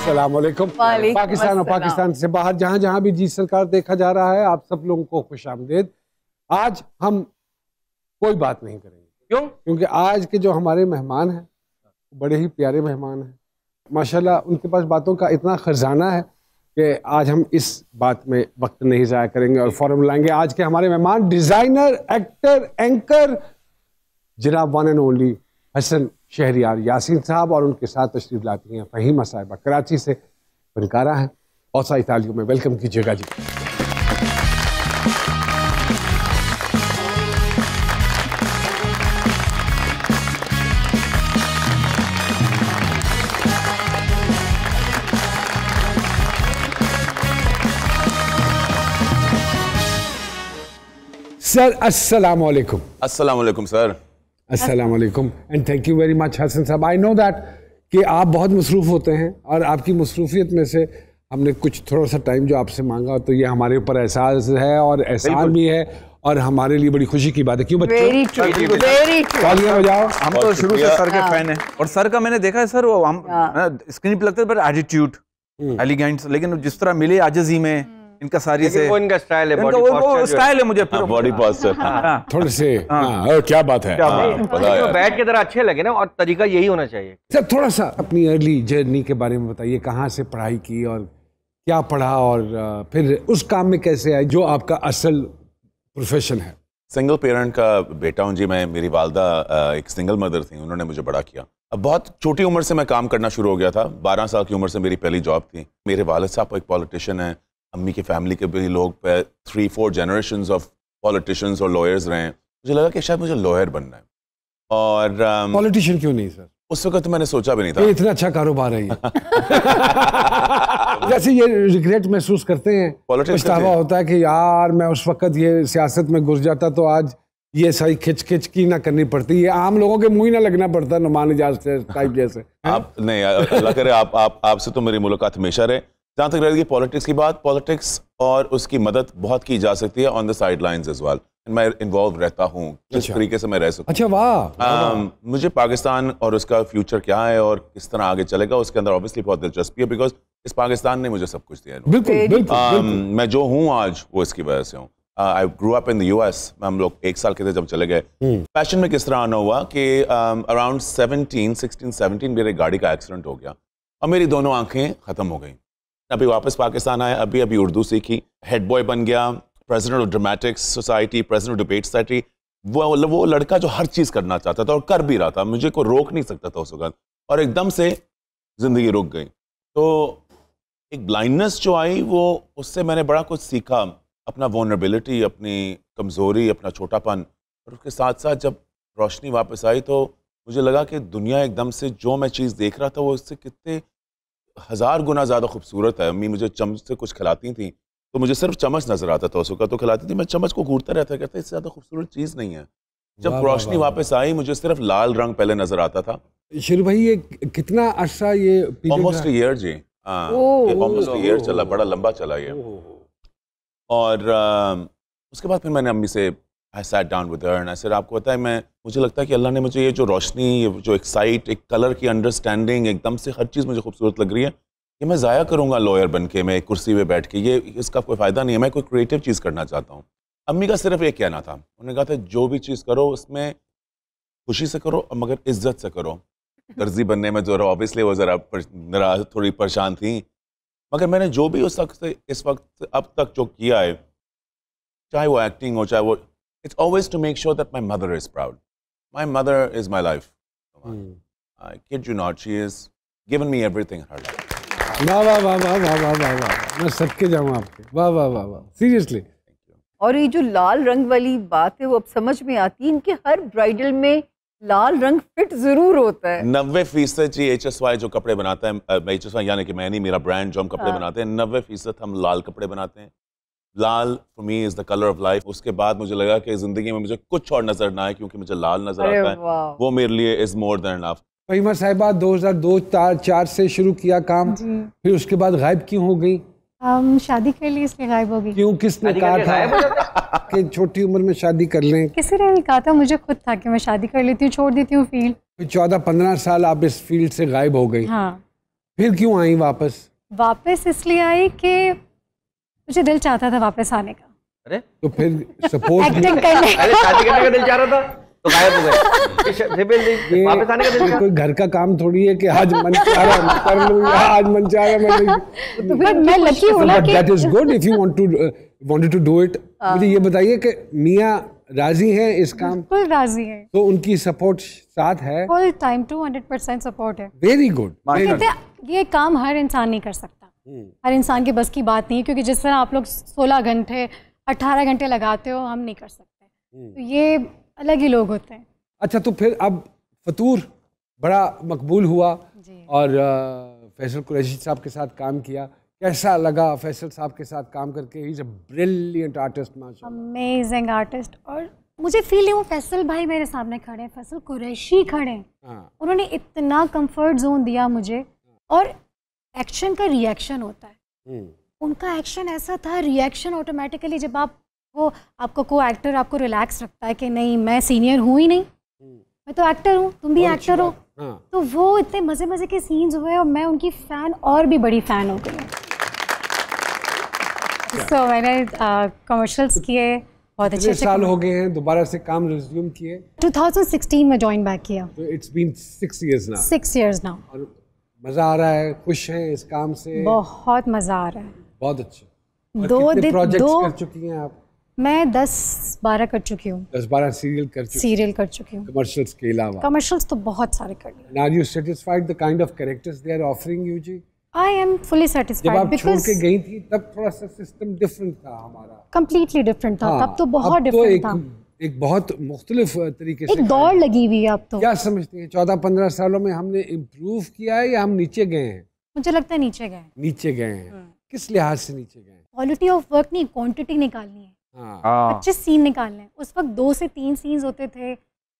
अस्सलामुअलैकुम। पाकिस्तान और पाकिस्तान से बाहर जहां जहां भी जी सरकार देखा जा रहा है, आप सब लोगों को खुशामदीद। आज हम कोई बात नहीं करेंगे। क्यों? क्योंकि आज के जो हमारे मेहमान हैं बड़े ही प्यारे मेहमान हैं माशाल्लाह। उनके पास बातों का इतना खजाना है कि आज हम इस बात में वक्त नहीं ज़ाया करेंगे और फौरन बुलाएंगे आज के हमारे मेहमान, डिज़ाइनर, एक्टर, एंकर जनाब one and only Hasan Shehryar Yasin साहब, और उनके साथ तशरीफ लाती हैं फ़हीमा साहिबा कराची से फनकारा हैं। बहुत सारी तालियों में वेलकम कीजिएगा जी। सर अस्सलाम वालेकुम। अस्सलाम वालेकुम सर। अस्सलाम वालेकुम and thank you very much Hasan साहब। आई नो दैट कि आप बहुत मसरूफ़ होते हैं और आपकी मसरूफियत में से हमने कुछ थोड़ा सा टाइम जो आपसे मांगा, तो ये हमारे ऊपर एहसास है और एहसान भी है और हमारे लिए बड़ी खुशी की बात है। क्यों बच्चों? Very true, very true. तालियां बजाओ। हम तो शुरू से सर के फैन हैं और सर का मैंने देखा है सर, वो हम स्क्रीन पे लगता है बट एटीट्यूड एलिगेंट, लेकिन जिस तरह मिले आजिज़ी में इनका सारी से वो इनका स्टाइल है, इनका वो स्टाइल है मुझे बॉडी पोस्चर थोड़े से क्या बात है। पता है बैठ के तरह अच्छे लगे ना, और तरीका यही होना चाहिए। सर थोड़ा सा अपनी अर्ली जर्नी के बारे में बताइए, कहाँ से पढ़ाई की और क्या पढ़ा और फिर उस काम में कैसे आए जो आपका असल प्रोफेशन है। सिंगल पेरेंट का बेटा हूँ जी मैं। मेरी वालदा एक सिंगल मदर थी, उन्होंने मुझे बड़ा किया। अब बहुत छोटी उम्र से मैं काम करना शुरू हो गया था। 12 साल की उम्र से मेरी पहली जॉब थी। मेरे वालिद साहब एक पॉलिटिशियन है, अम्मी की फैमिली के भी लोग 3-4 जनरेशंस ऑफ पॉलिटिशियंस और लॉयर्स रहे हैं। मुझे लगा कि शायद मुझे लॉयर बनना है। और पॉलिटिशियन क्यों नहीं सर? उस वक्त तो मैंने सोचा भी नहीं था। ये इतना अच्छा कारोबार है ये। जैसे ये रिग्रेट महसूस करते हैं, पछतावा होता है कि यार मैं उस वक्त ये सियासत में घुस जाता तो आज ये सही खिच की ना करनी पड़ती, ये आम लोगों के मुंह ही ना लगना पड़ता नुमान इजाज टाइप जैसे। आप नहीं, अल्लाह करे आपसे तो मेरी मुलाकात हमेशा रहे। जहाँ तक रहेगी पॉलिटिक्स की बात, पॉलिटिक्स और उसकी मदद बहुत की जा सकती है on the side lines as well. मैं इन्वॉल्व रहता हूँ जिस तरीके से मैं रह सकूँ। अच्छा वाह। मुझे पाकिस्तान और उसका फ्यूचर क्या है और किस तरह आगे चलेगा उसके अंदर ऑब्वियसली बहुत दिलचस्पी है, बिकॉज इस पाकिस्तान ने मुझे सब कुछ दिया है। बिल्कुल बिल्कुल। मैं जो हूँ आज वो इसकी वजह से हूँ। I grew up in the US। हम लोग 1 साल के थे जब चले गए। पैशन में किस तरह आना हुआ कि अराउंड 16-17 मेरे गाड़ी का एक्सीडेंट हो गया और मेरी दोनों आंखें ख़त्म हो गई। अभी वापस पाकिस्तान आया, अभी उर्दू सीखी, हेड बॉय बन गया, president of dramatics society, president of debate society. वो लड़का जो हर चीज़ करना चाहता था और कर भी रहा था, मुझे कोई रोक नहीं सकता था उस वक्त, और एकदम से ज़िंदगी रुक गई। तो एक ब्लाइंडनेस जो आई, वो उससे मैंने बड़ा कुछ सीखा, अपना वल्नरेबिलिटी, अपनी कमज़ोरी, अपना छोटापन। और उसके साथ साथ जब रोशनी वापस आई तो मुझे लगा कि दुनिया एकदम से जो मैं चीज़ देख रहा था वो इससे कितने 1000 गुना ज़्यादा खूबसूरत है। अम्मी मुझे चम्मच से कुछ खिलाती थी तो मुझे सिर्फ चम्मच नजर आता था, उसका तो खिलाती थी, मैं चम्मच को घूरता रहता, कहता इससे ज़्यादा खूबसूरत चीज़ नहीं है। जब रोशनी वापस आई मुझे सिर्फ लाल रंग पहले नजर आता था। शुरू भाई ये कितना अर्सा ये ऑलमोस्ट ईयर जी, ऑलमोस्ट ईयर चला, बड़ा लंबा चला ये। और उसके बाद फिर मैंने अम्मी से I sat down with her and I said, आपको पता है मुझे लगता है कि अल्लाह ने मुझे ये जो रोशनी, ये जो एक्साइट, एक कलर की अंडरस्टैंडिंग, एकदम से हर चीज़ मुझे खूबसूरत लग रही है, कि मैं ज़ाया करूँगा लॉयर बन के, मैं कुर्सी पे बैठ के, ये इसका कोई फ़ायदा नहीं है, मैं कोई क्रिएटिव चीज़ करना चाहता हूँ। अम्मी का सिर्फ एक कहना था, उन्होंने कहा था जो भी चीज़ करो उसमें खुशी से करो मगर इज्जत से करो। दर्जी बनने में ज़रा ऑब्वियसली वो ज़रा थोड़ी परेशान थी, मगर मैंने जो भी उस वक्त से इस वक्त अब तक जो किया है, चाहे वो एक्टिंग हो, चाहे वो, it's always to make sure that my mother is proud. My mother is my life. I kid you not, she has given me everything in her life. वाह वाह वाह वाह वाह वाह वाह वाह, मैं सदके जाऊँ आपके, वाह वाह वाह वाह, सीरियसली। और ये जो लाल रंग वाली बात है वो अब समझ में आती है, इनके हर ब्राइडल में लाल रंग फिट जरूर होता है। 90% जी HSY जो कपड़े बनाता है, HSY यानी कि मैं नहीं, मेरा ब्रांड जो हम कपड़े बनाते हैं, 90% हम लाल कपड़े बनाते हैं। Laal for me is the colour of life. उसके बाद मुझे लगा कि जिंदगी में मुझे कुछ और नजर ना आए, क्योंकि मुझे लाल नजर आता है, वो मेरे लिए इज मोर देन इनफ। फ़हीमा साहिबा 2002-4 से शुरू किया काम, फिर उसके बाद गायब क्यों हो गई? हम शादी कर ली इसलिए गायब हो गई। क्यों, किसने कहा था कि छोटी उम्र में शादी कर लें? किसी ने नहीं कहा था, मुझे खुद था कि मैं शादी कर लेती हूँ, छोड़ देती हूँ फील्ड। 14-15 साल आप इस फील्ड से गायब हो गई। हाँ। फिर क्यों आई वापस? वापस इसलिए आई कि मुझे दिल चाहता था वापस आने का। अरे तो फिर सपोर्ट एक्टिंग करने अरे शादी करने का दिल चाह रहा था तो गायब हो गए। वापस आने का दिल चाह कोई घर का काम थोड़ी है कि आज मन चाह रहा है कर लूं, या आज मन चाह रहा है मैं तो फिर मैं लकी हूँ ना बट कि that is good if you wanted to do it. मुझे ये बताइए कि मियाँ राजी हैं इस काम? बिल्कुल राजी है, तो उनकी सपोर्ट साथ है? फुल टाइम 200% सपोर्ट है। Very good. कहते हैं ये काम हर इंसान नहीं कर सकता, हर इंसान के बस की बात नहीं है, क्योंकि जिस तरह आप लोग 16 घंटे 18 घंटे लगाते हो हम नहीं कर सकते, तो ये अलग ही लोग होते हैं। अच्छा, तो फिर अब फतूर बड़ा मकबूल हुआ और फैसल कुरैशी साहब के साथ काम किया, कैसा लगा फैसल साहब के साथ काम करके? He is a brilliant artist, माशाल्लाह, अमेजिंग आर्टिस्ट। और मुझे फील है वो फैसल भाई मेरे सामने खड़े हैं, फैसल कुरैशी खड़े हैं, उन्होंने इतना कंफर्ट जोन दिया मुझे। और एक्शन का रिएक्शन होता है, उनका एक्शन ऐसा था, रिएक्शन ऑटोमेटिकली जब आपको को एक्टर आपको रिलैक्स रखता है कि नहीं मैं सीनियर हूँ ही नहीं, मैं तो एक्टर हूँ, तुम भी एक्टर हो, तो वो इतने मजे मजे के सीन्स हुए और मैं उनकी फैन और भी बड़ी फैन हो गई। तो मैंने कमर्शियल्स किए, बहुत अच्छे साल हो गए हैं, दोबारा से काम रिज्यूम किए? 2016 में ज्वाइन बैक किया। तो it's been 6 years now। 6 years now। और मजा आ रहा है, खुश हैं इस काम से? बहुत मजा आ रहा है। बहुत अच्छा। और 2 कितने दिन प्रोजेक्ट्स कर चुकी हैं आप? मैं 10-12 कर चुकी हूँ। 10-12 सीरियल कर चुकी हूँ कमर्शियल्स के अलावा? कमर्शियल्स तो बहुत सारे कर लिए। Are you satisfied the kind of characters they are offering you ji? I am fully जब satisfied आप छोड़ because के गई थी तब थोड़ा सा सिस्टम डिफरेंट था हमारा। completely different था, तब तो बहुत अब तो डिफरेंट था, एक बहुत मुख्तलिफ तरीके से एक दौड़ लगी हुई है अब तो। क्या समझती हैं 14-15 सालों में हमने इम्प्रूव किया है या हम नीचे गए हैं? मुझे लगता है नीचे गए। नीचे गए हैं। किस लिहाज से नीचे गए हैं? क्वालिटी ऑफ वर्क नहीं, क्वांटिटी निकालनी है। हाँ। 25 सीन निकालने हैं, उस वक्त 2 से 3 सीन्स होते थे,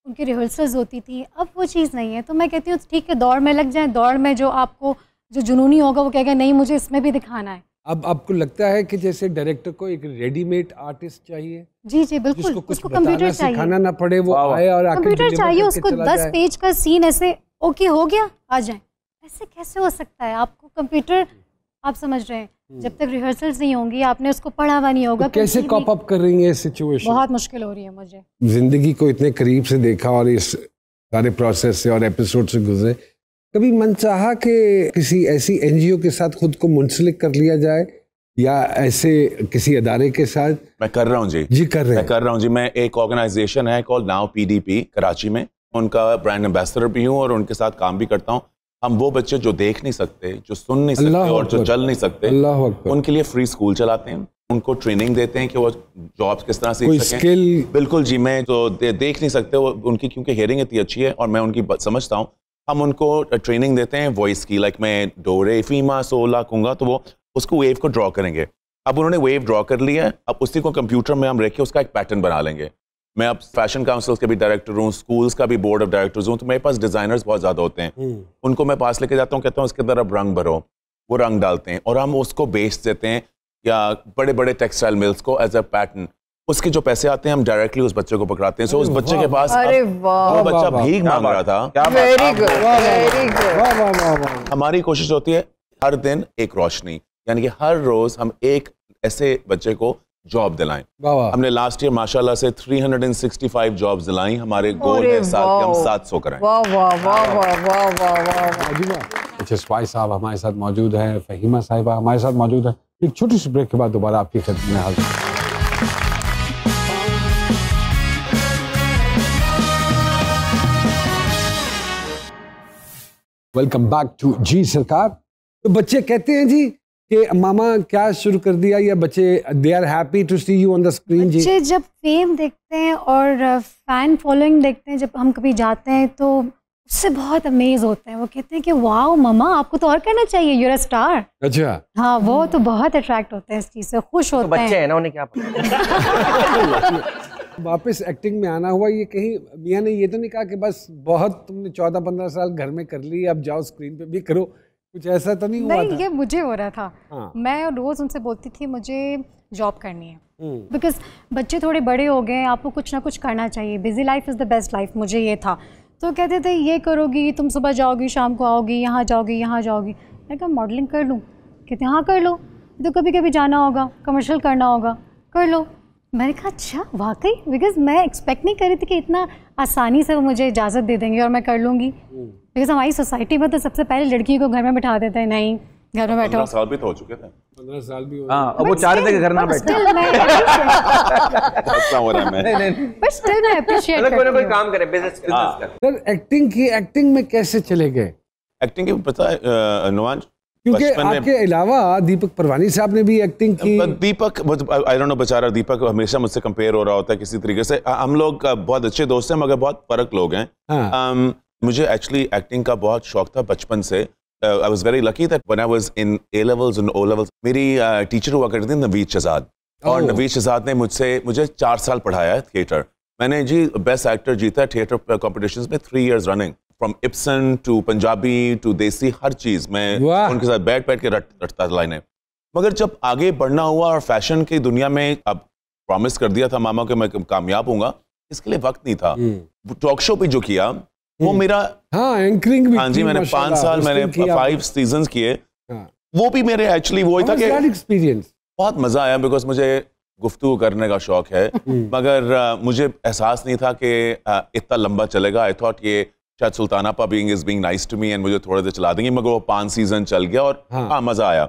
उनकी रिहर्सल्स होती थी, अब वो चीज़ नहीं है। तो मैं कहती हूँ ठीक है, दौड़ में लग जाए, दौड़ में जो आपको जो जुनूनी होगा वो कहेगा नहीं मुझे इसमें भी दिखाना है। अब आपको लगता है कि जैसे डायरेक्टर को एक रेडीमेड आर्टिस्ट चाहिए? जी जी बिल्कुल, जिसको कुछ उसको बताना कंप्यूटर चाहिए, सिखाना ना पड़े, वो आए और आके कंप्यूटर deliver चाहिए करके उसको। चला 10 जाए। पेज का सीन ऐसे ओके हो गया आ जाए, ऐसे कैसे हो सकता है? आपको कंप्यूटर, आप समझ रहे हैं, जब तक रिहर्सल्स नहीं होंगी, आपने उसको पढ़ा हुआ नहीं होगा, तो कैसे कॉप अप कर रही है सिचुएशन? बहुत मुश्किल हो रही है मुझे। जिंदगी को इतने करीब से देखा और इस सारे प्रोसेस से और एपिसोड से गुजरे, कभी मन चाहा कि किसी ऐसी एनजीओ के साथ खुद को मुंसलिक कर लिया जाए या ऐसे किसी अदारे के साथ? मैं कर रहा हूँ जी कर रहे हैं। मैं कर रहा हूँ जी। मैं एक ऑर्गेनाइजेशन है कॉल्ड नाउ PDP कराची में, उनका ब्रांड एम्बेसडर भी हूँ और उनके साथ काम भी करता हूँ। हम वो बच्चे जो देख नहीं सकते, जो सुन नहीं सकते और जो चल नहीं सकते, उनके लिए फ्री स्कूल चलाते हैं, उनको ट्रेनिंग देते हैं कि वो जॉब्स किस तरह सीख सकें। स्किल? बिल्कुल जी। मैं जो देख नहीं सकते, वो उनकी क्योंकि हियरिंग इतनी अच्छी है और मैं उनकी समझता हूँ, हम उनको ट्रेनिंग देते हैं वॉइस की, लाइक मैं डोरे फीमा सोला कहूँगा तो वो उसको वेव को ड्रॉ करेंगे। अब उन्होंने वेव ड्रॉ कर लिया है, अब उसी को कंप्यूटर में हम रख के उसका एक पैटर्न बना लेंगे। मैं अब फैशन काउंसिल्स के भी डायरेक्टर हूँ, स्कूल्स का भी बोर्ड ऑफ डायरेक्टर्स हूँ, तो मेरे पास डिजाइनर्स बहुत ज़्यादा होते हैं। उनको मैं पास लेके जाता हूँ, कहता हूँ इसके अंदर अब रंग भरो, वो रंग डालते हैं और हम उसको बेच देते हैं या बड़े बड़े टेक्सटाइल मिल्स को एज अ पैटर्न। उसके जो पैसे आते हैं हम डायरेक्टली उस बच्चे को पकड़ाते हैं। सो उस बच्चे के पास वो बच्चा भीख मांग रहा था। Very good, very good. हमारी कोशिश होती है हर दिन एक रोशनी, यानी कि हर रोज हम एक ऐसे बच्चे को जॉब दिलाएं। हमने लास्ट ईयर माशाल्लाह से 365 जॉब्स दिलाई। हमारे गोल है साल के हम 700 कराएं। वाह वाह वाह वाह वाह वाह वाह। जसवाई साहब हमारे साथ मौजूद हैं, फहीमा साहिबा हमारे साथ मौजूद है। एक छोटी सी ब्रेक के बाद दोबारा आपकी खिदमत में हाजिर। वेलकम बैक टू जी सरकार। तो बच्चे कहते हैं जी कि मामा क्या शुरू कर दिया, या बच्चे they are happy to see you on the screen जी? बच्चे जब फेम देखते हैं और फैन फॉलोइंग देखते हैं, जब हम कभी जाते हैं तो उससे बहुत अमेज होते हैं। वो कहते हैं कि वाओ मम्मा आपको तो और करना चाहिए, यूर अ स्टार। अच्छा। हाँ, वो तो बहुत अट्रैक्ट होते हैं इस चीज़ से, खुश होते हैं। बच्चे हैं ना, उन्हें क्या पता। वापस एक्टिंग में आना हुआ, ये कहीं मियाँ ने ये तो नहीं कहा कि बस बहुत तुमने 14-15 साल घर में कर ली, अब जाओ स्क्रीन पे भी करो, कुछ ऐसा तो नहीं हुआ था? नहीं, ये मुझे हो रहा था। हाँ। मैं रोज़ उनसे बोलती थी मुझे जॉब करनी है, बिकॉज बच्चे थोड़े बड़े हो गए, आपको कुछ ना कुछ करना चाहिए, busy life is the best life, मुझे ये था। तो कहते थे ये करोगी, तुम सुबह जाओगी शाम को आओगी, यहाँ जाओगी यहाँ जाओगी। मैं कहा मॉडलिंग कर लूँ? कहते हाँ कर लो, तो कभी कभी जाना होगा, कमर्शियल करना होगा, कर लो। मैंने कहा अच्छा वाकई, बिकॉज मैं एक्सपेक्ट नहीं कर रही थी कि इतना आसानी से वो मुझे इजाज़त दे देंगे और मैं कर लूँगी। बिकॉज हमारी सोसाइटी में तो सबसे पहले लड़की को घर में बिठा देते हैं, नहीं घर में बैठो। 15 साल भी तो हो चुके थे। 15 साल भी हो हाँ, अब वो चाह रहे थे कि घर ना बैठे। ऐसा हो रहा है मैं। बट स्टिल मैं अप्रिशिएट मतलब कोई ना कोई करती हूँ। काम करे, बिजनेस कर। सर एक्टिंग में कैसे चले गए? एक्टिंग की पता है नुमान, क्योंकि बचपन में आपके अलावा दीपक परवानी साहब ने भी एक्टिंग की। दीपक, आई डोंट नो, बेचारा दीपक हमेशा मुझसे कंपेयर हो रहा होता है किसी तरीके से। हम लोग बहुत अच्छे दोस्त हैं मगर बहुत फर्क लोग हैं। हाँ। मुझे एक्चुअली एक्टिंग का बहुत शौक था बचपन से। I was very lucky that when I was in A levels and O levels, मेरी टीचर हुआ करती थी नवीद शहजाद, और नवीद शहजाद ने मुझे 4 साल पढ़ाया है थिएटर। मैंने जी बेस्ट एक्टर जीता है थिएटर कॉम्पिटिशन्स में 3 years रनिंग, फ्रॉम इप्सन टू पंजाबी टू देसी, हर चीज मैं उनके साथ बैठ के रटता लाइनें। मगर जब आगे बढ़ना हुआ और फैशन की दुनिया में, अब प्रॉमिस कर दिया था मामा कि मैं कामयाब होऊंगा, इसके लिए वक्त नहीं था। टॉक शो पे जो किया वो मेरा, हाँ एंकरिंग भी, हाँ जी, मैंने 5 साल, मैंने 5 सीजन्स किए। वो भी मेरे एक्चुअली वो ही था कि एक्सपीरियंस बहुत मजा आया, बिकॉज मुझे गुफ्तगू करने का शौक है। मगर मुझे एहसास नहीं था कि इतना लंबा चलेगा। आई थॉट ये शायद सुल्तानापा is being nice to me and मुझे थोड़ा देर चला देंगे, मगर वो 5 सीजन चल गया और हाँ मजा आया।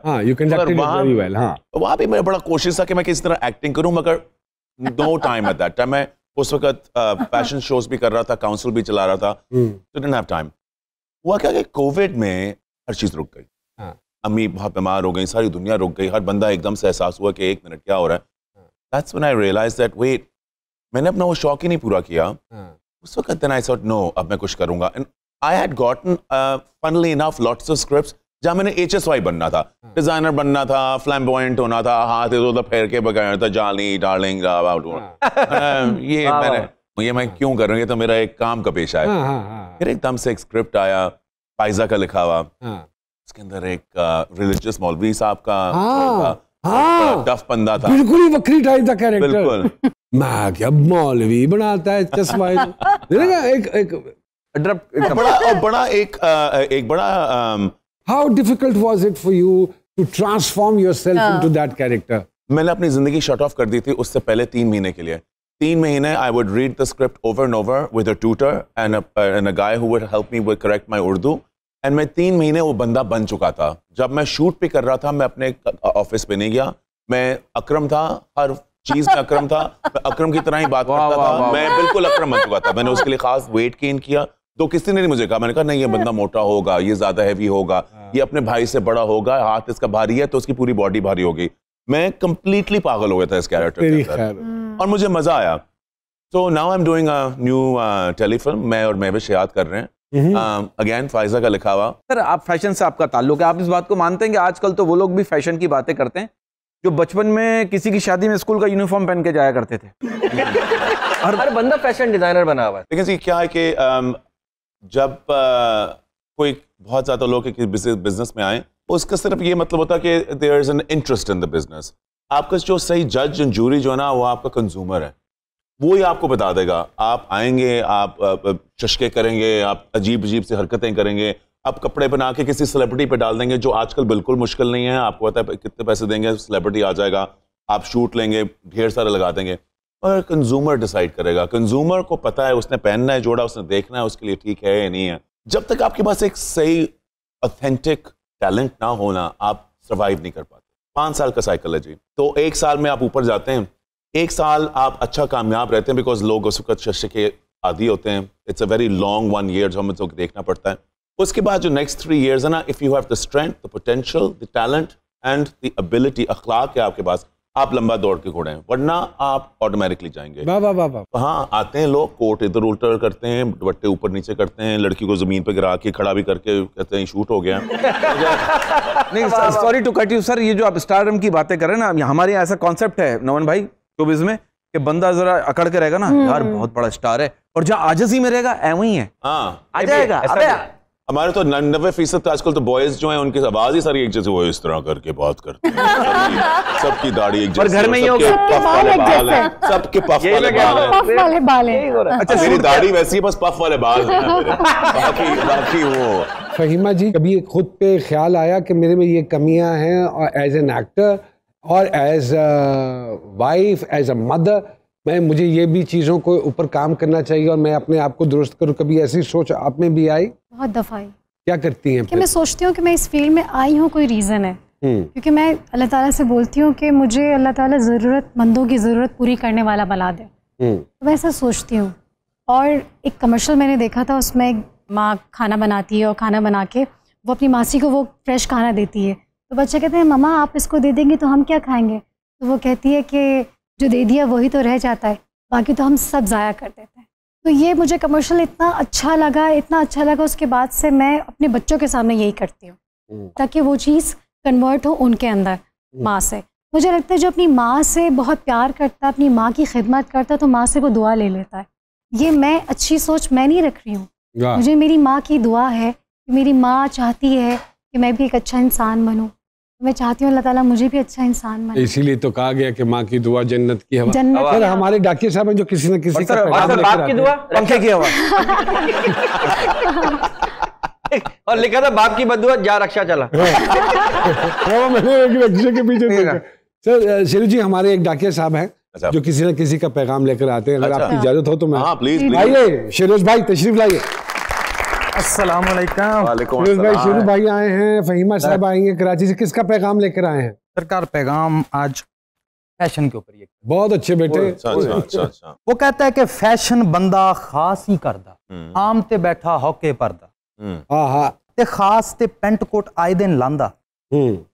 वहाँ भी मेरा बड़ा कोशिश था कि मैं किसी तरह एक्टिंग करूँ, मगर no time at that time. मैं उस वक्त फैशन शोज भी कर रहा था, काउंसिल भी चला रहा था, तो डिडंट हैव टाइम। हुआ क्या कि कोविड में हर चीज रुक गई। अम्मी बहुत बीमार हो गई, सारी दुनिया रुक गई, हर बंदा एकदम से एहसास हुआ कि 1 मिनट क्या हो रहा है। That's when I realised that wait, मैंने अपना वो शौक ही नहीं पूरा किया उस वक्त। देन आई थॉट नो, अब मैं कुछ करूंगा। And I had gotten funnily enough lots of scripts जहाँ मैंने HSY बनना था, डिजाइनर बनना था, फ्लैम्बॉयंट होना था, हाथ इधर फेर के बगैर था, जाली डार्लिंग ये मैं क्यों कर रहा हूँ, ये तो मेरा एक काम का पेशा है। फिर एकदम से एक स्क्रिप्ट आया फाइजा का लिखा हुआ, उसके अंदर एक रिलीजियस मौलवी साहब का टफ बंदा था, बिल्कुल ही वक्री टाइप का कैरेक्टर। बिल्कुल मैं क्या मौलवी बनाता है चश्मा एक बड़ा How difficult was it for you to transform yourself into that character? मैंने अपनी जिंदगी शट ऑफ कर दी थी उससे पहले 3 महीने के लिए। 3 महीने I would read the script over and over with a tutor and a guy who would help me with correct my Urdu. And मैं 3 महीने वो बंदा बन चुका था। जब मैं शूट पे कर रहा था, मैं अपने ऑफिस पे नहीं गया, मैं अकरम था, हर चीज में अकरम था, मैं अकरम की तरह ही बात करता था, मैं बिल्कुल अकरम बन चुका था। मैंने उसके लिए खास वेट गेन किया, तो किसी ने नहीं मुझे कहा। मैंने कहा नहीं, ये बंदा मोटा होगा, ये ज्यादा हैवी होगा, ये अपने भाई से बड़ा होगा, हाथ इसका भारी है तो उसकी पूरी बॉडी भारी होगी। मैं कंप्लीटली पागल हो गया था इस कैरेक्टर के अंदर और मुझे मजा आया। So now I am doing a new telefilm, मैं और महविश याद कर रहे हैं, अगेन फाइजा का लिखा हुआ। सर आप फैशन से आपका ताल्लुक है, आप इस बात को मानते हैं कि आजकल तो वो लोग भी फैशन की बातें करते हैं जो बचपन में किसी की शादी में स्कूल का यूनिफॉर्म पहन के जाया करते थे? हर बंदा फैशन डिजाइनर बना हुआ है। लेकिन क्या है कि जब कोई बहुत ज्यादा लोग बिजनेस में आए, उसका सिर्फ ये मतलब होता है कि there is an interest in the business. आपका जो सही जज एंड जूरी जो है ना, वो आपका कंज्यूमर है, वो ही आपको बता देगा। आप आएंगे, आप चश्के करेंगे, आप अजीब अजीब से हरकतें करेंगे, आप कपड़े बना के किसी सेलिब्रिटी पे डाल देंगे, जो आजकल बिल्कुल मुश्किल नहीं है। आपको पता है कितने पैसे देंगे, सेलिब्रिटी आ जाएगा, आप शूट लेंगे, ढेर सारे लगा देंगे, और कंज्यूमर डिसाइड करेगा। कंज्यूमर को पता है उसने पहनना है जोड़ा, उसने देखना है उसके लिए ठीक है या नहीं है। जब तक आपके पास एक सही ऑथेंटिक टैलेंट ना होना, आप सर्वाइव नहीं कर पाते। 5 साल का साइकिल है जी, तो 1 साल में आप ऊपर जाते हैं, 1 साल आप अच्छा कामयाब रहते हैं, बिकॉज लोग उस वक्त शशे के आदी होते हैं। It's a very long 1 year जो हमें तो देखना पड़ता है। उसके बाद जो नेक्स्ट 3 years है ना, if you have the strength, the potential, the talent and the ability, अखलाक है आपके पास, आप लंबा दौड़ के घोड़े हैं, वरना आप ऑटोमेटिकली जाएंगे। हाँ, आते हैं लोग, कोट इधर उल्टर करते हैं, दुपट्टे ऊपर नीचे करते हैं, लड़की को जमीन पे गिरा के खड़ा भी करके कहते हैं शूट हो गया। नहीं, sorry to cut you sir, ये जो आप स्टारडम की बातें कर रहे हैं ना, हमारे यहाँ ऐसा कॉन्सेप्ट है नमन भाई शोबिज़ में कि बंदा जरा अकड़ के रहेगा ना, यार बहुत बड़ा स्टार है, और जहाँ आजिज़ी में रहेगा ऐਵੇਂ ही है, आ जाएगा। हमारे तो 99% आजकल तो बॉयज जो हैं उनकी आवाज ही सारी एक जैसे, वो इस तरह करके बात करते हैं, सबकी दाढ़ी एक जैसी, घर में ही सबके पफ वाले बाल हैं, सबके पफ वाले बाल हैं। अच्छा, मेरी दाढ़ी वैसी है, बस पफ वाले बाल हैं, बाकी वो फहीमा जी, कभी खुद पे ख्याल आया कि मेरे में ये कमियां हैं, और एज एन एक्टर और as a wife, as a mother, मुझे ये भी चीज़ों को ऊपर काम करना चाहिए और मैं अपने आप को दुरुस्त करूं? कभी ऐसी सोच आप में भी आई? बहुत दफ़ा आई। क्या करती हैं? कि मैं सोचती हूँ कि मैं इस फील्ड में आई हूँ, कोई रीज़न है। क्योंकि मैं अल्लाह ताला से बोलती हूँ कि मुझे अल्लाह ताला ज़रूरतमंदों की ज़रूरत पूरी करने वाला बना दे। तो मैं ऐसा सोचती हूँ। और एक कमर्शियल मैंने देखा था, उसमें एक माँ खाना बनाती है और खाना बना के वो अपनी मासी को वो फ्रेश खाना देती है। तो बच्चे कहते हैं मम्मा आप इसको दे देंगी तो हम क्या खाएंगे? तो वो कहती है कि जो दे दिया वही तो रह जाता है, बाकी तो हम सब ज़ाया कर देते हैं। तो ये मुझे कमर्शियल इतना अच्छा लगा, उसके बाद से मैं अपने बच्चों के सामने यही करती हूँ ताकि वो चीज़ कन्वर्ट हो उनके अंदर माँ से। मुझे लगता है जो अपनी माँ से बहुत प्यार करता है, अपनी माँ की खिदमत करता है, तो माँ से वो दुआ ले लेता है। ये मैं अच्छी सोच मैं नहीं रख रही हूँ, मुझे मेरी माँ की दुआ है कि मेरी माँ चाहती है कि मैं भी एक अच्छा इंसान बनूँ। मैं चाहती हूँ अल्लाह ताला मुझे भी अच्छा इंसान बनाए। इसीलिए तो कहा गया कि माँ की दुआ जन्नत की हवा। जन्नत सर हमारे डाकिया साहब हैं जो किसी न किसी का पैगाम लेकर बाप की आते दुआ, हैं। पंखे की हवा। और लिखा था बाप की बदुआ जा रक्षा चला। वो मैंने एक रक्षा के पीछे देखा। सर शेरू जी, हमारे एक डाकिया साहब हैं जो किसी न किसी का पैगाम लेकर आते हैं। अगर आपकी इजाजत हो तो मैं, हाँ प्लीज आइए शेरोज भाई तशरीफ लाइए। अस्सलाम वालेकुम। वालेकुम शेरोज भाई, अस्सलाम। शेरू भाई आए हैं, फहीमा साहब आई हैं कराची से। किसका पैगाम लेकर आए हैं? सरकार पैगाम आज फैशन के ऊपर ये, बहुत अच्छे बेटे। अच्छा। वो कहता है कि फैशन बंदा खास ही करदा, आम ते बैठा होके परदा, हाँ हाँ, ते खास ते पेंट कोट आए दिन लांदा,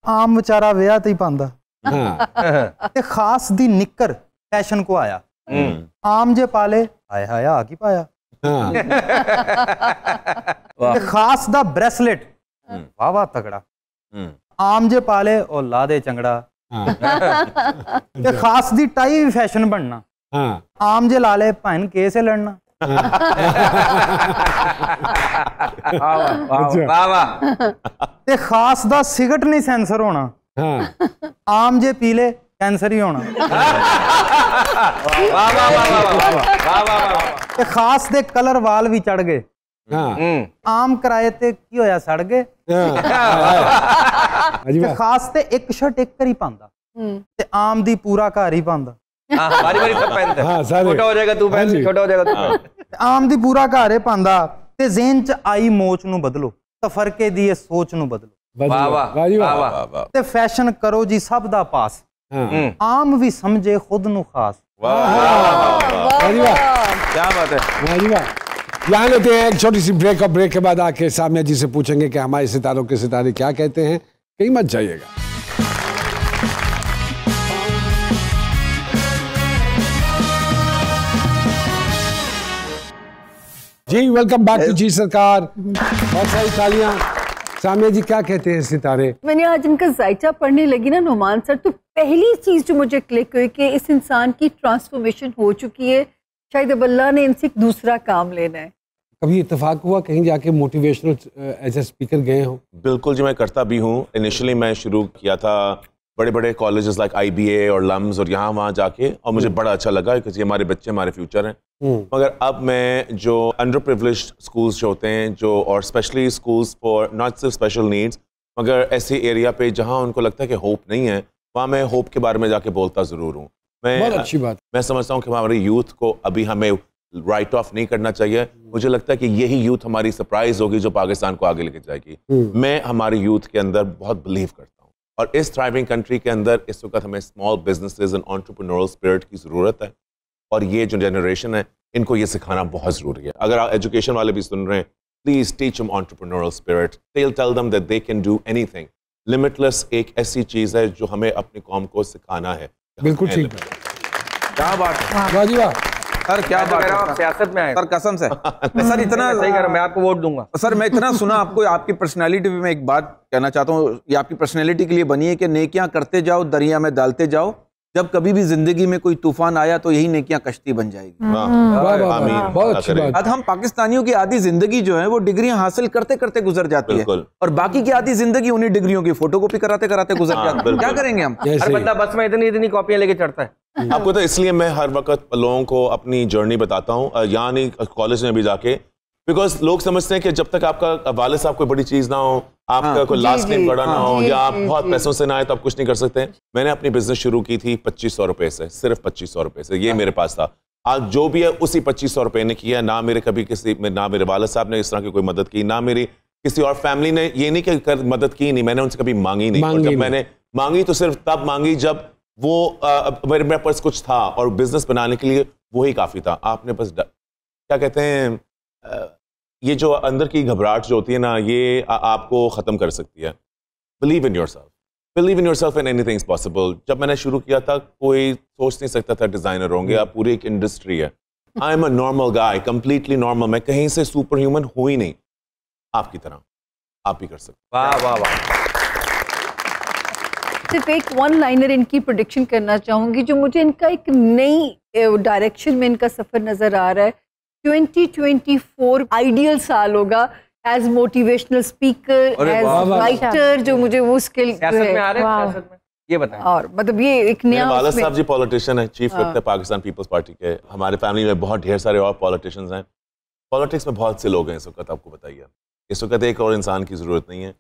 आम बेचारा विआह ते ही पांदा, हाँ ते खास दी निक्कर फैशन को आया, आम जे पाले आए हाय आ की पाया, हाँ ते खास दा ब्रेसलेट वाह वाह तगड़ा, आम जे पाले और ला दे चंगड़ा, ते खास दी टाई भी फैशन बनना, हाँ आम जे लाले पहन के से लड़ना। वाह वाह। ते खास दा सिगरेट नहीं सेंसर होना, हाँ आम जे पीले कैंसर ही होना। ते खास दे कलर वाल भी चढ़ गए, हाँ आम कराए ते की होया सड़ गए, ते खास ते एक शर्ट एक करी पांदा, ते आम दी पूरा घर ही पांदा। बारी बारी सब पहनते हैं। हाँ, सारे। छोटा हो जाएगा तू पहन, छोटा हो जाएगा तू पहन। ते आम दी पूरा घर ही पांदा, ते ज़हन च आई मोच नू बदलो, तफरके दी ये सोच नू बदलो, वाह वाह वाह जी वाह। वाह वाह। ते फैशन करो जी सब दा पास, हाँ, आम भी समझे खुद नू खास। वाह जी वाह, क्या बात है। वाह जी वाह। यहाँ लेते हैं एक छोटी सी ब्रेक, और ब्रेक के बाद आके सामिया जी से पूछेंगे कि हमारे सितारों के सितारे क्या कहते हैं। कहीं मत जाइएगा। जी वेलकम बैक टू जी सरकार। बहुत सारी तालियां। सामिया जी, क्या कहते हैं सितारे? मैंने आज इनका जायचा पढ़ने लगी ना नुमान सर, तो पहली चीज जो मुझे क्लिक हुई कि इस इंसान की ट्रांसफॉर्मेशन हो चुकी है, शायद अब अल्लाह ने इनसे एक दूसरा काम लेना है। कभी इत्तेफाक हुआ कहीं जाके मोटिवेशनल एज ए स्पीकर गए हो? बिल्कुल जी, मैं करता भी हूँ। इनिशियली मैं शुरू किया था बड़े बड़े कॉलेजेस लाइक IBA और लम्स और यहाँ वहाँ जाके, और मुझे बड़ा अच्छा लगा क्योंकि हमारे बच्चे हमारे फ्यूचर हैं। मगर अब मैं जो अंडर प्रिविलेज्ड स्कूल्स जो होते हैं, जो और स्पेशली स्कूल्स फॉर नॉट सिर्फ स्पेशल नीड्स, मगर ऐसे एरिया पे जहाँ उनको लगता है कि होप नहीं है, वहाँ मैं होप के बारे में जाके बोलता ज़रूर हूँ। बहुत अच्छी बात। मैं समझता हूँ कि हमारे यूथ को अभी हमें राइट ऑफ नहीं करना चाहिए। मुझे लगता है कि यही यूथ हमारी सरप्राइज होगी जो पाकिस्तान को आगे लेके जाएगी। मैं हमारे यूथ के अंदर बहुत बिलीव करता हूँ, और इस थ्राइविंग कंट्री के अंदर इस वक्त हमें small businesses and entrepreneurial spirit की ज़रूरत है, और ये जो जनरेशन है इनको ये सिखाना बहुत ज़रूरी है। अगर आप एजुकेशन वाले भी सुन रहे हैं, please teach them entrepreneurial spirit, tell them that they can do anything. Limitless एक ऐसी चीज़ है जो हमें अपनी कौम को सिखाना है। बिल्कुल ठीक। क्या बात है। वाह जी वाह। सर क्या बात है। आप सियासत में आए सर कसम से। सर इतना सही कह रहा हूं, मैं आपको वोट दूंगा। सर मैं इतना सुना आपको, आपकी पर्सनैलिटी पे मैं एक बात कहना चाहता हूँ। ये आपकी पर्सनैलिटी के लिए बनी है कि नेकियां करते जाओ, दरिया में डालते जाओ, जब कभी भी जिंदगी में कोई तूफान आया तो यही नेकियां कश्ती बन जाएगी। बहुत अच्छी बात। आज हम पाकिस्तानियों की आधी जिंदगी जो है वो डिग्रियां हासिल करते करते गुजर जाती है, बिल्कुल। और बाकी की आधी जिंदगी उन्हीं डिग्रियों की फोटोकॉपी कराते कराते गुजर जाती है। बिल्कुल। क्या करेंगे हम? हर बंदा बस में इतनी इतनी कॉपियां लेके चढ़ता है। आपको तो इसलिए मैं हर वक्त लोगों को अपनी जर्नी बताता हूँ, यहाँ नहीं कॉलेज में भी जाके, बिकॉज लोग समझते हैं कि जब तक आपका वालिद साहब कोई बड़ी चीज ना हो, आपका कोई लास्ट नेम बड़ा ना हो, या आप बहुत पैसों से ना आए तो आप कुछ नहीं कर सकते। मैंने अपनी बिजनेस शुरू की थी 2500 रुपए से, सिर्फ 2500 रुपए से, ये मेरे पास था। आज जो भी है उसी 2500 रुपए ने किया। ना मेरे कभी किसी, ना मेरे वालिद साहब ने इस तरह की कोई मदद की, ना मेरी किसी और फैमिली ने, ये नहीं कि कर मदद की नहीं, मैंने उनसे कभी मांगी नहीं। और जब मैंने मांगी तो सिर्फ तब मांगी जब वो मेरे पास कुछ था, और बिजनेस बनाने के लिए वही काफी था। आपने बस क्या कहते हैं, ये जो अंदर की घबराहट जो होती है ना, ये आपको खत्म कर सकती है। Believe in yourself, believe in yourself and anything is possible. जब मैंने शुरू किया था कोई सोच नहीं सकता था डिजाइनर होंगे, आप पूरी एक इंडस्ट्री है। I am a normal guy, completely normal, मैं कहीं से सुपर ह्यूमन हूं ही नहीं, आपकी तरह आप भी कर सकते। वाह वाह वाह। सिर्फ एक वन लाइनर इनकी प्रोडिक्शन करना चाहूंगी, जो मुझे इनका एक नई डायरेक्शन में इनका सफर नजर आ रहा है। 2024 आइडियल साल होगा as motivational speaker, as writer, जो मुझे वो स्किल सियासत में आ रहे हैं, सियासत में ये बताएं। और मतलब ये एक नया, मेरे वालिद साहब जी पॉलिटिशियन है, चीफ विप थे पाकिस्तान पीपल्स पार्टी के। हमारे फैमिली में बहुत ढेर सारे और पॉलिटिशियंस हैं। पॉलिटिक्स में बहुत से लोग हैं इस वक्त, आपको बताइए। इस वक्त एक और इंसान की जरूरत नहीं है।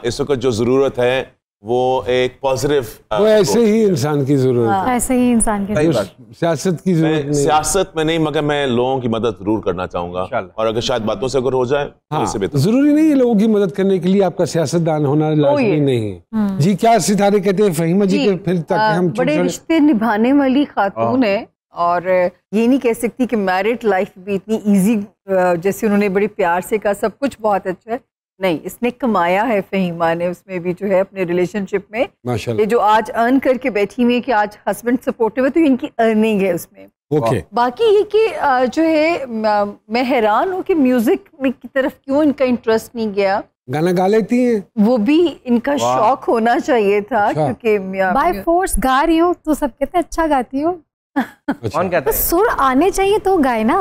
इस वक्त जो जरूरत है वो एक पॉजिटिव, वो ऐसे ही इंसान की जरूरत है, ऐसे ही इंसान की सियासत की जरूरत नहीं। सियासत में नहीं, मगर मैं लोगों की मदद जरूर करना चाहूंगा, और अगर शायद बातों से अगर हो जाए तो इससे बेहतर। जरूरी नहीं है लोगों की मदद करने के लिए आपका सियासतदान होना लाजमी नहीं है। जी क्या सितारे कहते हैं फहीमा जी के, फिर ताकि हम बड़े रिश्ते निभाने वाली खातून है, और ये नहीं कह सकती कि मैरिड लाइफ भी इतनी इजी, जैसे उन्होंने बड़ी प्यार से कहा सब कुछ बहुत अच्छा है, नहीं, इसने कमाया है फहीमा ने उसमें भी जो है अपने रिलेशनशिप में। माशाल्लाह, ये जो आज अर्न करके बैठी हुई है कि आज हस्बैंड सपोर्टिव है, तो इनकी अर्निंग है उसमें। ओके। बाकी ये कि जो है मैं हैरान हूँ कि म्यूजिक में की तरफ क्यों इनका इंटरेस्ट नहीं गया। गाना गा लेती हैं? वो भी इनका शौक होना चाहिए था, क्योंकि बाय फोर्स गा रही हूँ तो सब कहते हैं अच्छा गाती हो। कौन कहता है? सुर आने चाहिए तो गाए ना।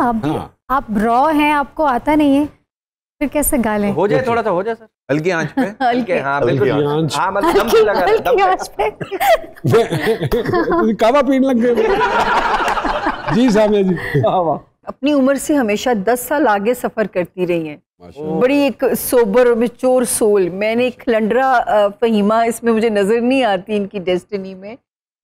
आप रॉ हैं, आपको आता नहीं है, फिर कैसे गा लें? हो जाए थोड़ा सा, हो जाए सर, हल्की आंच पे। हल्के, हाँ बिल्कुल, हाँ मतलब दम हल्की लगा, दम आंच पे। कावा पीने लग गए। जी साहब जी। अपनी उम्र से हमेशा 10 साल आगे सफर करती रही हैं, बड़ी एक सोबर और मैच्योर सोल। मैंने खलंडरा फहीमा इसमें मुझे नजर नहीं आती इनकी डेस्टिनी में,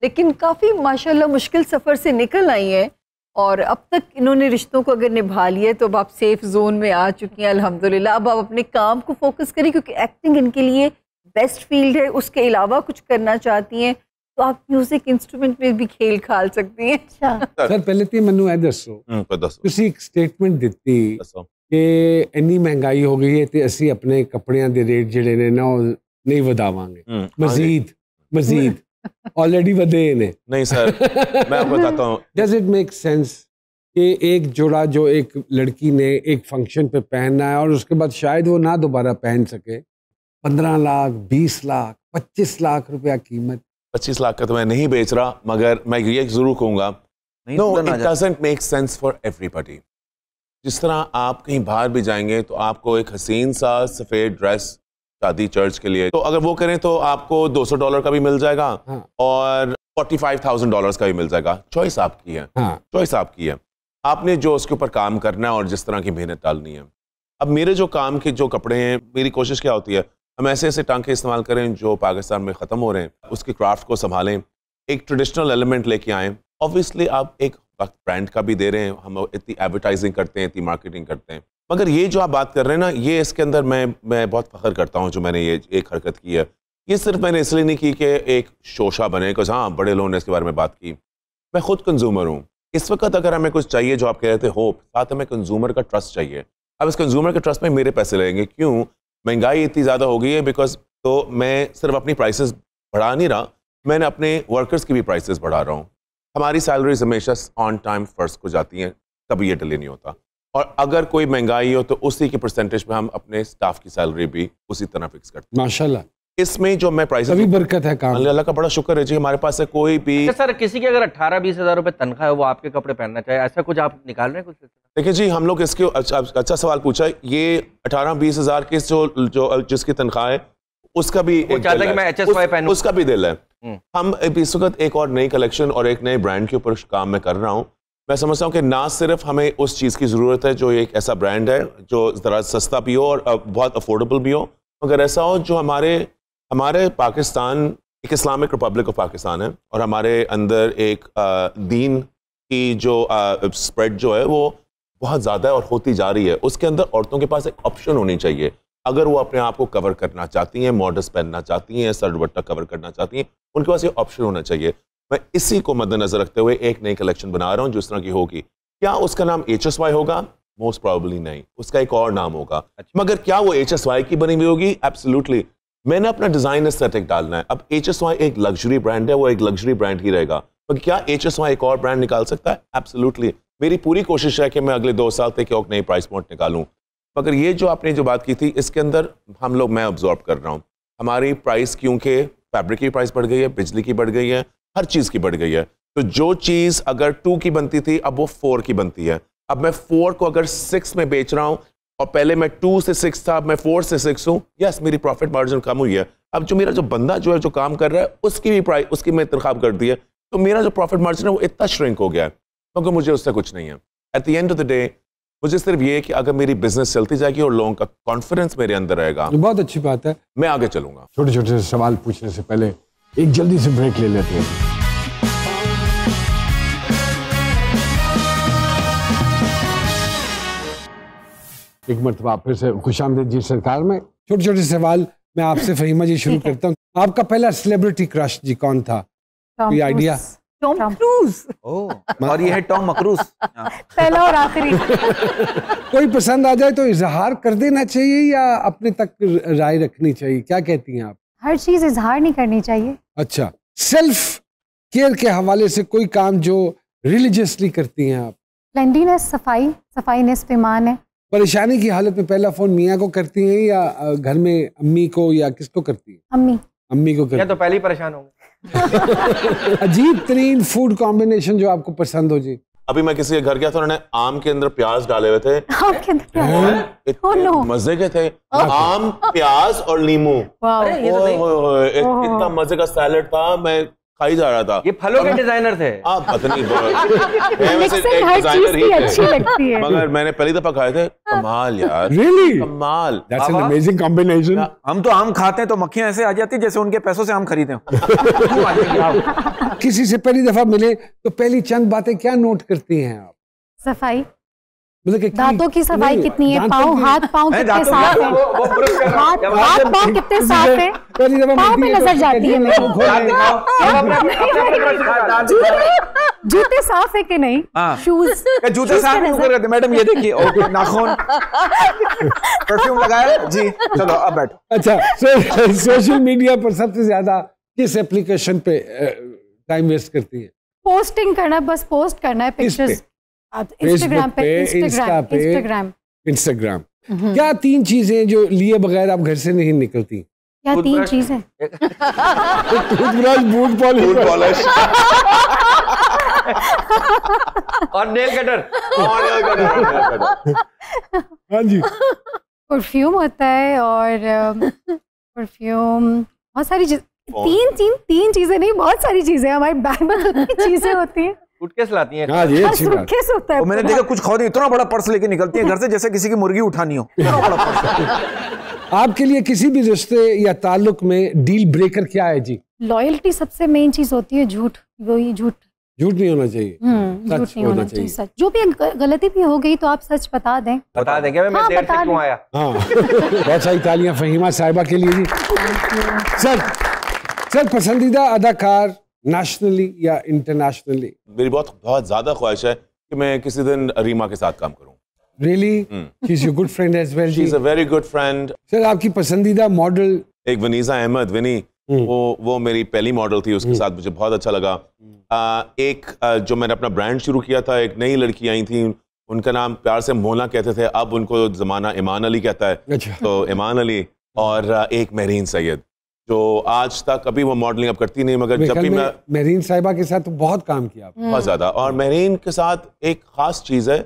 लेकिन काफी माशाल्लाह मुश्किल सफर से निकल आई हैं, और अब तक इन्होंने रिश्तों को अगर निभा लिया तो अब आप सेफ जोन में आ चुकी हैं अल्हम्दुलिल्लाह। अब आप अपने काम को फोकस करें, क्योंकि एक्टिंग इनके लिए बेस्ट फील्ड है। उसके अलावा कुछ करना चाहती हैं तो आप म्यूजिक इंस्ट्रूमेंट में भी खेल खाल सकती हैं। सर पहले तो मैनू ए दसो, ਤੁਸੀਂ ਇੱਕ ਸਟੇਟਮੈਂਟ ਦਿੱਤੀ ਕਿ ਇੰਨੀ ਮਹਿੰਗਾਈ ਹੋ ਗਈ ਹੈ ਤੇ ਅਸੀਂ ਆਪਣੇ ਕੱਪੜਿਆਂ ਦੇ ਰੇਟ ਜਿਹੜੇ ਨੇ ਨਾ ਉਹ ਨਹੀਂ ਵਧਾਵਾਂਗੇ, ਮਜ਼ੀਦ ऑलरेडी वधे ने। नहीं सर, मैं आपको बताता हूँ। डज इट मेक सेंस कि एक जोड़ा जो एक लड़की ने एक फंक्शन पे पहनना है और उसके बाद शायद वो ना दोबारा पहन सके, 15 लाख 20 लाख 25 लाख रुपया कीमत। 25 लाख का तो मैं नहीं बेच रहा, मगर मैं ये जरूर कहूँगा, no it doesn't make sense for everybody. जिस तरह आप कहीं बाहर भी जाएंगे तो आपको एक हसीन सा सफ़ेद ड्रेस शादी चर्च के लिए, तो अगर वो करें तो आपको $200 का भी मिल जाएगा, और $45,000 का भी मिल जाएगा। चॉइस आपकी है, चॉइस आपकी है, आपने जो उसके ऊपर काम करना है और जिस तरह की मेहनत डालनी है। अब मेरे जो काम के जो कपड़े हैं, मेरी कोशिश क्या होती है, हम ऐसे ऐसे टांके इस्तेमाल करें जो पाकिस्तान में ख़त्म हो रहे हैं, उसके क्राफ्ट को संभालें, एक ट्रेडिशनल एलिमेंट लेके आएँ। ऑब्वियसली आप एक वक्त ब्रांड का भी दे रहे हैं, हम इतनी एडवर्टाइजिंग करते हैं, इतनी मार्केटिंग करते हैं, मगर ये जो आप बात कर रहे हैं ना, ये इसके अंदर मैं बहुत फख्र करता हूँ जो मैंने ये एक हरकत की है। ये सिर्फ मैंने इसलिए नहीं की कि एक शोशा बने, कुछ हाँ बड़े लोगों ने इसके बारे में बात की। मैं खुद कंज्यूमर हूँ। इस वक्त अगर हमें कुछ चाहिए, जो आप कह रहे थे होप, साथ हमें कंज्यूमर का ट्रस्ट चाहिए। अब इस कंज्यूमर के ट्रस्ट में मेरे पैसे लगेंगे, क्यों? महंगाई इतनी ज़्यादा हो गई है, बिकॉज तो मैं सिर्फ अपनी प्राइसेस बढ़ा नहीं रहा, मैंने अपने वर्कर्स की भी प्राइसेस बढ़ा रहा हूँ। हमारी सैलरीज हमेशा ऑन टाइम फर्स्ट को जाती हैं, कभी ये डिले नहीं होता, और अगर कोई महंगाई हो तो उसी की परसेंटेज पे हम अपने स्टाफ की सैलरी भी उसी तरह फिक्स करते हैं। माशाल्लाह, इसमें जो मैं प्राइस अभी बरकत है काम, अल्लाह का बड़ा शुक्र है जी, हमारे पास है कोई भी। सर किसी की अगर 18-20 हज़ार रुपए तनख्वाह है, वो आपके कपड़े पहनना चाहे, ऐसा कुछ आप निकाल रहे हैं कुछ? देखिए जी, हम लोग इसके अच्छा सवाल पूछा है। ये 18-20 हज़ार के जो जिसकी तनख्वाह है उसका भी चाहता है कि मैं HSY पहनूं, उसका भी दिल है। हम इस वक्त एक और नई कलेक्शन और एक नए ब्रांड के ऊपर काम मैं कर रहा हूँ। मैं समझता हूँ कि ना सिर्फ हमें उस चीज़ की ज़रूरत है जो एक ऐसा ब्रांड है जो ज़रा सस्ता भी हो और बहुत अफोर्डेबल भी हो, मगर ऐसा हो जो हमारे पाकिस्तान एक इस्लामिक रिपब्लिक ऑफ पाकिस्तान है और हमारे अंदर एक दीन की जो स्प्रेड जो है वो बहुत ज़्यादा है और होती जा रही है। उसके अंदर औरतों के पास एक ऑप्शन होनी चाहिए। अगर वो अपने आप को कवर करना चाहती हैं, मॉडर्स पहनना चाहती हैं, सर दुपट्टा कवर करना चाहती हैं, उनके पास ये ऑप्शन होना चाहिए। मैं इसी को मद्देनजर रखते हुए एक नई कलेक्शन बना रहा हूँ जिस तरह की होगी। क्या उसका नाम HSY होगा? मोस्ट प्रॉबली नहीं, उसका एक और नाम होगा। मगर क्या वो HSY की बनी हुई होगी? एब्सोल्युटली। मैंने अपना डिजाइन एस्थेटिक डालना है। अब HSY एक लग्जरी ब्रांड है, वो एक लग्जरी ब्रांड ही रहेगा। तो क्या HSY एक और ब्रांड निकाल सकता है? एब्सोल्युटली। मेरी पूरी कोशिश है कि मैं अगले 2 साल तक एक नई प्राइस पॉइंट निकालूं। मगर ये जो आपने जो बात की थी, इसके अंदर मैं ऑब्जॉर्व कर रहा हूँ हमारी प्राइस, क्योंकि फैब्रिक की प्राइस बढ़ गई है, बिजली की बढ़ गई है, हर चीज़ की बढ़ गई है। तो जो चीज़ अगर 2 की बनती थी अब वो 4 की बनती है। अब मैं 4 को अगर 6 में बेच रहा हूँ और पहले मैं 2 से 6 था, अब मैं 4 से 6 हूँ, यस मेरी प्रॉफिट मार्जिन कम हुई है। अब जो मेरा जो बंदा जो है जो काम कर रहा है उसकी भी प्राइस, उसकी मैं इंतखाब कर दी है, तो मेरा जो प्रॉफिट मार्जिन है वो इतना श्रिंक हो गया है क्योंकि मुझे उससे कुछ नहीं है। At the end of the day मुझे सिर्फ ये है कि अगर मेरी बिजनेस चलती जाएगी और लोगों का कॉन्फिडेंस मेरे अंदर रहेगा, बहुत अच्छी बात है, मैं आगे चलूंगा। छोटे छोटे सवाल पूछने से पहले एक जल्दी से ब्रेक ले लेते हैं। एक मरतबा फिर से खुशामदीद जी सरकार में। छोटे छोटे सवाल मैं आपसे फहीमा जी शुरू करता हूँ। आपका पहला सेलिब्रिटी क्रश जी कौन था? कोई आइडिया? Tom cruise. और ये है टॉम मक्रूज। पहला और आखिरी। कोई पसंद आ जाए तो इजहार कर देना चाहिए या अपने तक राय रखनी चाहिए? क्या कहती हैं आप? हर चीज इजहार नहीं करनी चाहिए। अच्छा, सेल्फ केयर के हवाले से कोई काम जो रिलीजियसली करती हैं आप? क्लेanलीनेस, सफाई निस्फ ईमान है। परेशानी की हालत में पहला फोन मियाँ को करती हैं या घर में अम्मी को या किसको करती हैं? अम्मी को करती हैं। तो पहले ही परेशान होंगे। अजीब तरीन फूड कॉम्बिनेशन जो आपको पसंद हो जी? अभी मैं किसी के घर गया था, उन्होंने आम के अंदर प्याज डाले हुए थे। आम के अंदर प्याज? इतने मजे के थे। आम, प्याज और नींबू। इतना मजे का सैलेड था, मैं खाई जा रहा था। ये फलों के डिजाइनर थे। पता नहीं, मैं वैसे एक डिजाइनर ही अच्छी लगती है। मगर मैंने पहली दफा खाए थे। कमाल यार, रियली कमाल। That's an amazing combination. हम तो आम खाते हैं तो मक्खियां ऐसे आ जाती है जैसे उनके पैसों से आम खरीदे हो। किसी से पहली दफा मिले तो पहली चंद बातें क्या नोट करती हैं आप? सफाई, मतलब दांतों की सफाई कितनी है, हाथ पाँव कितने साफ है, हाथ पाँव कितने साफ है, पाँव पे नजर जाती है मेरी। जूते साफ है कि नहीं? शूज, जूते साफ नहीं करते मैडम, ये देखिए। ओके, नाखून, परफ्यूम लगाया जी, चलो अब बैठो। अच्छा, सोशल मीडिया पर सबसे ज्यादा किस एप्लीकेशन पे टाइम वेस्ट करती है? पोस्टिंग करना, बस पोस्ट करना है पिक्चर्स। इंस्टाग्राम पे, इंस्टाग्राम। क्या 3 चीजें जो लिए बगैर आप घर से नहीं निकलती? क्या 3 चीजें? टूथब्रश, बूट पॉलिश और नेल कटर। हाँ जी। परफ्यूम होता है और परफ्यूम, बहुत सारी चीज। 3 चीजें नहीं, बहुत सारी चीजें हमारे बैग में चीजें होती हैं। सूटकेस लाती हैं। हाँ, ये अच्छी बात। सूटकेस होता है। मैंने देखा कुछ खुद इतना बड़ा पर्स लेके निकलती है घर से जैसे किसी की मुर्गी उठानी हो। इतना बड़ा पर्स। आपके लिए किसी भी रिश्ते या ताल्लुक में डील ब्रेकर क्या है जी? लॉयल्टी सबसे मेन चीज होती है। झूठ नहीं होना चाहिए। झूठ नहीं होना चाहिए। सच, जो भी गलती भी हो गई तो आप सच बता दें। बता देंगे। मैं देर से क्यों आया? हाँ, बहुत सारी तालियां फहीमा साहिबा के लिए जी। सर पसंदीदा अदाकार नेशनली या इंटरनेशनली? मेरी बहुत ज्यादा ख्वाहिश है कि मैं किसी दिन रीमा के साथ काम करूं। Really? She's your good friend as well. She's a very good friend. Sir आपकी पसंदीदा मॉडल? एक वनीजा अहमद, विनी, वो मेरी पहली मॉडल थी, उसके साथ मुझे बहुत अच्छा लगा। जो मैंने अपना ब्रांड शुरू किया था, एक नई लड़की आई थी, उनका नाम प्यार से मोना कहते थे, अब उनको जमाना ईमान अली कहता है। अच्छा। तो ईमान अली। और एक मेहरीन सैयद जो आज तक कभी वो मॉडलिंग अब करती नहीं, मगर जब भी मैं मेहरीन साहिबा के साथ तो बहुत काम किया बहुत ज्यादा। और मेहरीन के साथ एक खास चीज है,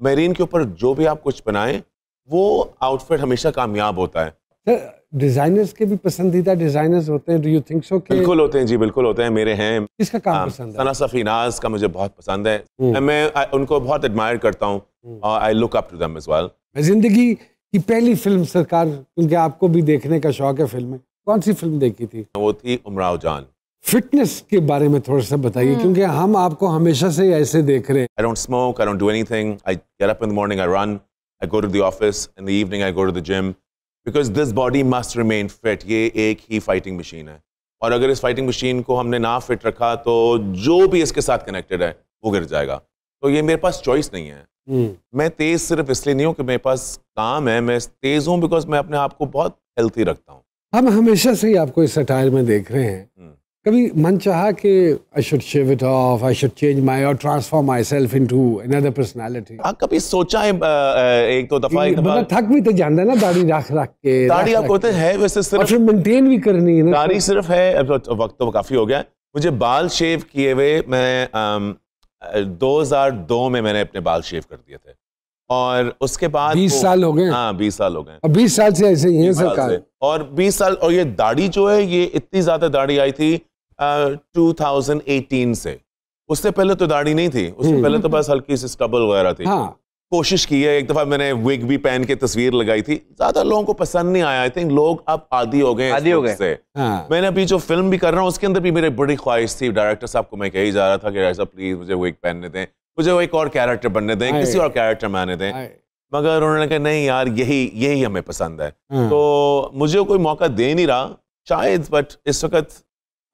मेहरीन के ऊपर जो भी आप कुछ बनाएं वो आउटफिट हमेशा कामयाब होता है। सर डिजाइनर्स के भी पसंदीदा डिजाइनर्स होते हैं, डू यू थिंक सो? बिल्कुल होते हैं जी, बिल्कुल होते हैं, मेरे हैं। किसका काम पसंद है? सना सफीनाज का मुझे बहुत पसंद है, मैं उनको बहुत एडमायर करता हूँ, I look up to them as well. जिंदगी की पहली फिल्म सरकार, क्योंकि आपको भी देखने का शौक है फिल्में, कौन सी फिल्म देखी थी? वो थी उमराव जान। फिटनेस के बारे में थोड़ा सा बताइए, क्योंकि हम आपको हमेशा से ऐसे देख रहे हैं। I don't smoke, I don't do anything. I get up in the morning, I run, I go to the office, in the evening I go to the gym, because this body must remain fit. ये एक ही fighting machine है, और अगर इस fighting machine को हमने ना fit रखा तो जो भी इसके साथ कनेक्टेड है वो गिर जाएगा। तो ये मेरे पास चॉइस नहीं है। मैं तेज सिर्फ इसलिए नहीं हूँ कि मेरे पास काम है, मैं तेज हूँ बिकॉज मैं अपने आप को बहुत हेल्थी रखता हूँ। हम हमेशा से ही आपको इस अटायर में देख रहे हैं, कभी मन चाहा कि I should shave it off, I should change my or transform myself into another personality? कभी सोचा है एक दो दफा? बंदा थक भी तो जाता है ना दाढ़ी रख के। दाढ़ी आपको तो है वैसे सिर्फ, और फिर मेंटेन भी करनी है ना। दाढ़ी सिर्फ है, वक्त तो काफी हो गया। मुझे बाल शेव किए हुए मैं 2002 में मैंने अपने बाल शेव कर दिए थे, और उसके बाद 20 साल हो गए। हाँ 20 साल हो गए। अब 20 साल से ऐसे ही है सरकार। और 20 साल, और ये दाढ़ी जो है ये इतनी ज्यादा दाढ़ी आई थी 2018 से। उससे पहले तो दाढ़ी नहीं थी, उससे पहले तो बस हल्की सी स्टबल वगैरह थी। हाँ। कोशिश की है, एक दफा मैंने विग भी पहन के तस्वीर लगाई थी, ज्यादा लोगों को पसंद नहीं आया। आई थिंक लोग अब आदी हो गए से। हाँ। मैंने अभी जो फिल्म भी कर रहा हूँ उसके अंदर भी मेरी बड़ी ख्वाहिश थी, डायरेक्टर साहब को मैं कही जा रहा था कि ऐसा प्लीज मुझे विग पहनने दें, मुझे वो एक और कैरेक्टर बनने दें, किसी और कैरेक्टर में आने दें, मगर उन्होंने कहा नहीं यार यही हमें पसंद है। तो मुझे कोई मौका दे नहीं रहा शायद, बट इस वक्त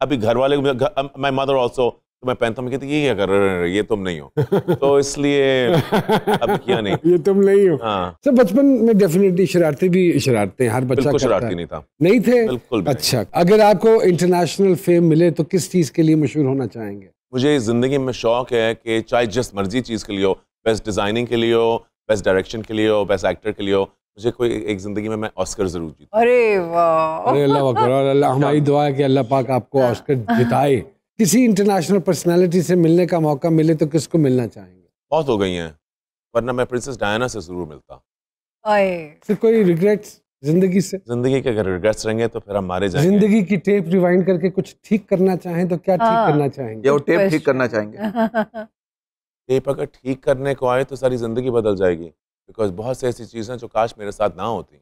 अभी घर वाले, माय मदर ऑल्सो, तो मैं पहनता हूँ, कहती ये क्या कर रहे हो, ये तुम नहीं हो, तो इसलिए अब किया नहीं। ये तुम नहीं हो। हाँ। सर बचपन में डेफिनेटली शरारतें हर बच्चा करता है। शरारती नहीं था। नहीं थे? बिल्कुल। अच्छा, अगर आपको इंटरनेशनल फेम मिले तो किस चीज के लिए मशहूर होना चाहेंगे? मुझे जिंदगी में शौक है कि चाहे जिस मर्जी चीज के लिए हो, बेस्ट डिजाइनिंग के लिए हो, बेस्ट डायरेक्शन के लिए हो, बेस्ट एक्टर के लिए हो, मुझे कोई एक जिंदगी में मैं ऑस्कर जरूर जीता। अरे वाह, अरे अल्लाह अकबर, और अल्लाह हमारी दुआ है कि अल्लाह पाक आपको ऑस्कर जिताए। किसी इंटरनेशनल पर्सनालिटी से मिलने का मौका मिले तो किसको मिलना चाहेंगे? बहुत हो गई हैं, वरना मैं प्रिंसेस डायना से जरूर मिलता। फिर कोई रिग्रेट्स जिंदगी से? जिंदगी के अगर रिग्रेट्स रहेंगे तो फिर हम मारे जाएंगे। जिंदगी की टेप रिवाइंड करके कुछ ठीक करना चाहें तो क्या ठीक करना चाहेंगे? वो टेप ठीक करना चाहेंगे। टेप अगर ठीक करने को आए तो सारी जिंदगी बदल जाएगी, बिकॉज बहुत सी ऐसी चीजें जो काश मेरे साथ ना होती,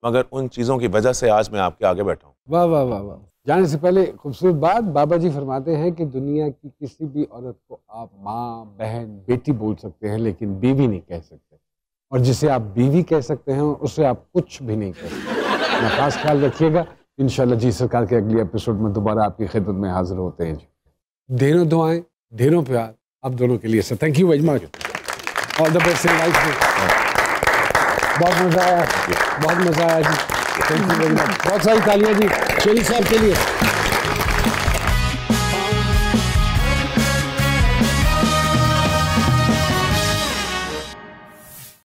मगर उन चीजों की वजह से आज मैं आपके आगे बैठा हूँ। वाह वाह वाह वाह। जाने से पहले खूबसूरत बात, बाबा जी फरमाते हैं कि दुनिया की किसी भी औरत को आप माँ, बहन, बेटी बोल सकते हैं, लेकिन बीवी नहीं कह सकते, और जिसे आप बीवी कह सकते हैं उससे आप कुछ भी नहीं कह सकते। अपना खास ख्याल रखिएगा। इंशाल्लाह जी सरकार के अगले एपिसोड में दोबारा आपकी खिदमत में हाजिर होते हैं जी। ढेरों दुआएं, ढेरों प्यार आप दोनों के लिए। Sir thank you very much, all the best in life में। बहुत मजा आया, बहुत मजा आया जी, थैंक यू वेरी मच। बहुत सारी तालियां जी शेरी साहब के लिए।